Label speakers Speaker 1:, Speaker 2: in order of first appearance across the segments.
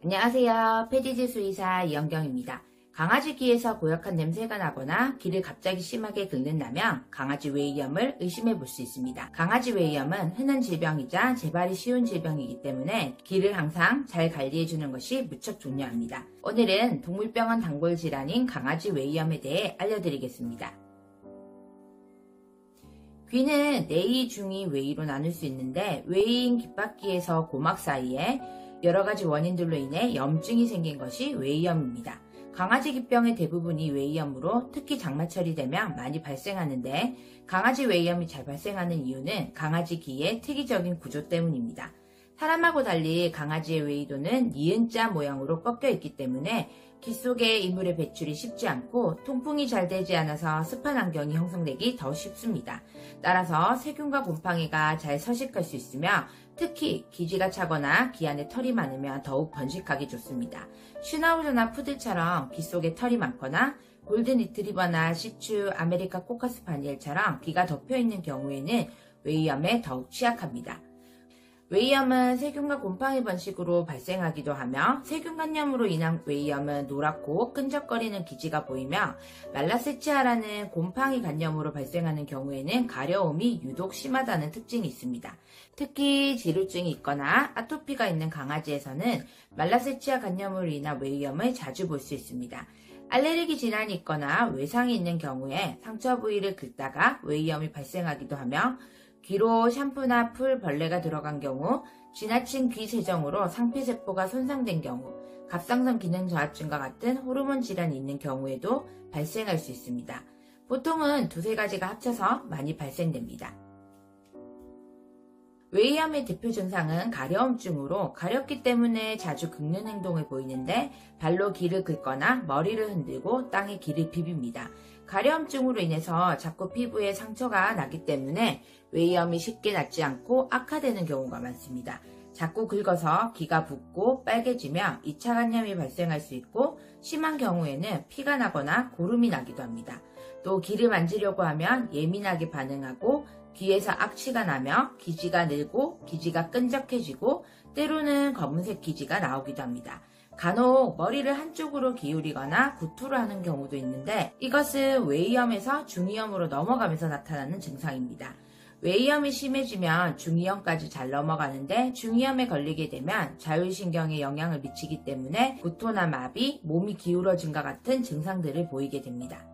Speaker 1: 안녕하세요. 페디지 수의사 이영경입니다. 강아지 귀에서 고약한 냄새가 나거나 귀를 갑자기 심하게 긁는다면 강아지 외이염을 의심해 볼 수 있습니다. 강아지 외이염은 흔한 질병이자 재발이 쉬운 질병이기 때문에 귀를 항상 잘 관리해 주는 것이 무척 중요합니다. 오늘은 동물병원 단골 질환인 강아지 외이염에 대해 알려드리겠습니다. 귀는 내이, 중이, 외이로 나눌 수 있는데 외이인 귓바퀴에서 고막 사이에 여러가지 원인들로 인해 염증이 생긴 것이 외이염입니다. 강아지 귀병의 대부분이 외이염으로 특히 장마철이 되면 많이 발생하는데 강아지 외이염이 잘 발생하는 이유는 강아지 귀의 특이적인 구조 때문입니다. 사람하고 달리 강아지의 외이도는 니은자 모양으로 꺾여 있기 때문에 귀 속에 이물의 배출이 쉽지 않고 통풍이 잘 되지 않아서 습한 환경이 형성되기 더 쉽습니다. 따라서 세균과 곰팡이가 잘 서식할 수 있으며 특히 기지가 차거나 귀 안에 털이 많으면 더욱 번식하기 좋습니다. 슈나우저나 푸들처럼 귀 속에 털이 많거나 골든 리트리버나 시츄, 아메리카 코카스 파니엘처럼 귀가 덮여있는 경우에는 외이염에 더욱 취약합니다. 외이염은 세균과 곰팡이 번식으로 발생하기도 하며 세균 감염으로 인한 외이염은 노랗고 끈적거리는 기지가 보이며 말라세치아라는 곰팡이 감염으로 발생하는 경우에는 가려움이 유독 심하다는 특징이 있습니다. 특히 지루증이 있거나 아토피가 있는 강아지에서는 말라세치아 감염으로 인한 외이염을 자주 볼 수 있습니다. 알레르기 질환이 있거나 외상이 있는 경우에 상처 부위를 긁다가 외이염이 발생하기도 하며 귀로 샴푸나 풀, 벌레가 들어간 경우, 지나친 귀 세정으로 상피세포가 손상된 경우, 갑상선 기능 저하증과 같은 호르몬 질환이 있는 경우에도 발생할 수 있습니다. 보통은 두세 가지가 합쳐서 많이 발생됩니다. 외이염의 대표 증상은 가려움증으로 가렵기 때문에 자주 긁는 행동을 보이는데 발로 귀를 긁거나 머리를 흔들고 땅에 귀를 비빕니다. 가려움증으로 인해서 자꾸 피부에 상처가 나기 때문에 외이염이 쉽게 낫지 않고 악화되는 경우가 많습니다. 자꾸 긁어서 귀가 붓고 빨개지며 2차 감염이 발생할 수 있고 심한 경우에는 피가 나거나 고름이 나기도 합니다. 또 귀를 만지려고 하면 예민하게 반응하고 귀에서 악취가 나며 기지가 늘고 기지가 끈적해지고 때로는 검은색 기지가 나오기도 합니다. 간혹 머리를 한쪽으로 기울이거나 구토를 하는 경우도 있는데 이것은 외이염에서 중이염으로 넘어가면서 나타나는 증상입니다. 외이염이 심해지면 중이염까지 잘 넘어가는데 중이염에 걸리게 되면 자율신경에 영향을 미치기 때문에 구토나 마비, 몸이 기울어짐과 같은 증상들을 보이게 됩니다.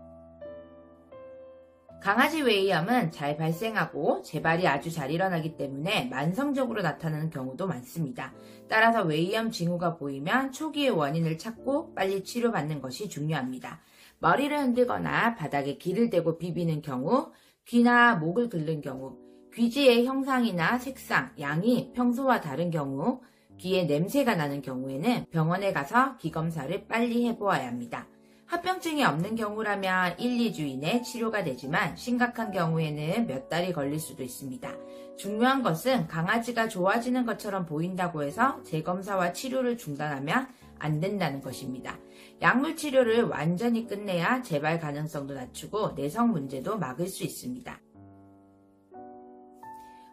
Speaker 1: 강아지 외이염은 잘 발생하고 재발이 아주 잘 일어나기 때문에 만성적으로 나타나는 경우도 많습니다. 따라서 외이염 징후가 보이면 초기의 원인을 찾고 빨리 치료받는 것이 중요합니다. 머리를 흔들거나 바닥에 귀를 대고 비비는 경우, 귀나 목을 긁는 경우, 귀지의 형상이나 색상, 양이 평소와 다른 경우, 귀에 냄새가 나는 경우에는 병원에 가서 귀 검사를 빨리 해보아야 합니다. 합병증이 없는 경우라면 1, 2주 이내 치료가 되지만 심각한 경우에는 몇 달이 걸릴 수도 있습니다. 중요한 것은 강아지가 좋아지는 것처럼 보인다고 해서 재검사와 치료를 중단하면 안 된다는 것입니다. 약물 치료를 완전히 끝내야 재발 가능성도 낮추고 내성 문제도 막을 수 있습니다.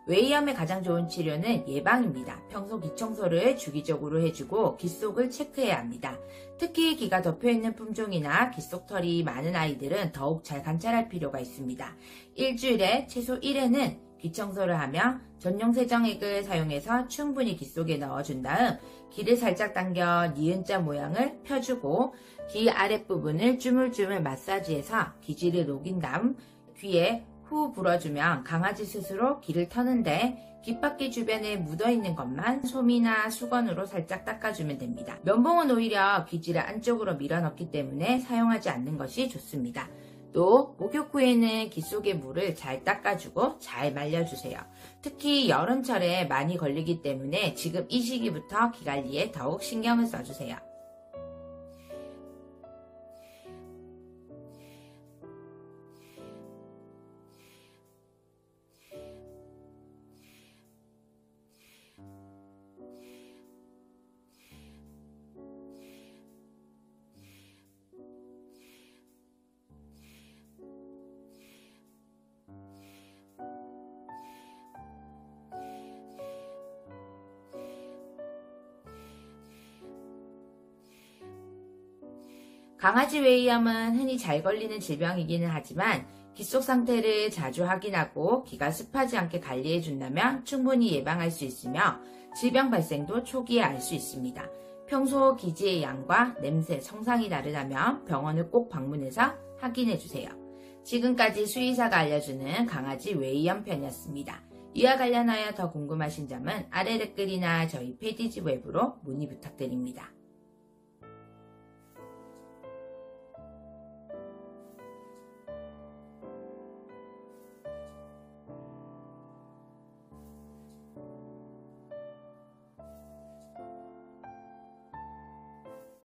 Speaker 1: 외이염의 가장 좋은 치료는 예방입니다. 평소 귀 청소를 주기적으로 해주고 귀 속을 체크해야 합니다. 특히 귀가 덮여있는 품종이나 귀 속 털이 많은 아이들은 더욱 잘 관찰할 필요가 있습니다. 일주일에 최소 1회는 귀 청소를 하며 전용 세정액을 사용해서 충분히 귀 속에 넣어준 다음 귀를 살짝 당겨 니은자 모양을 펴주고 귀 아랫부분을 주물주물 마사지해서 귀지를 녹인 다음 귀에 후 불어주면 강아지 스스로 귀를 터는데 귓바퀴 주변에 묻어있는 것만 솜이나 수건으로 살짝 닦아주면 됩니다. 면봉은 오히려 귀지를 안쪽으로 밀어넣기 때문에 사용하지 않는 것이 좋습니다. 또 목욕 후에는 귀 속의 물을 잘 닦아주고 잘 말려주세요. 특히 여름철에 많이 걸리기 때문에 지금 이 시기부터 귀 관리에 더욱 신경을 써주세요. 강아지 웨이염은 흔히 잘 걸리는 질병이기는 하지만 귀 속 상태를 자주 확인하고 귀가 습하지 않게 관리해준다면 충분히 예방할 수 있으며 질병 발생도 초기에 알 수 있습니다. 평소 기지의 양과 냄새, 성상이 다르다면 병원을 꼭 방문해서 확인해주세요. 지금까지 수의사가 알려주는 강아지 웨이염 편이었습니다. 이와 관련하여 더 궁금하신 점은 아래 댓글이나 저희 페디지 웹으로 문의 부탁드립니다.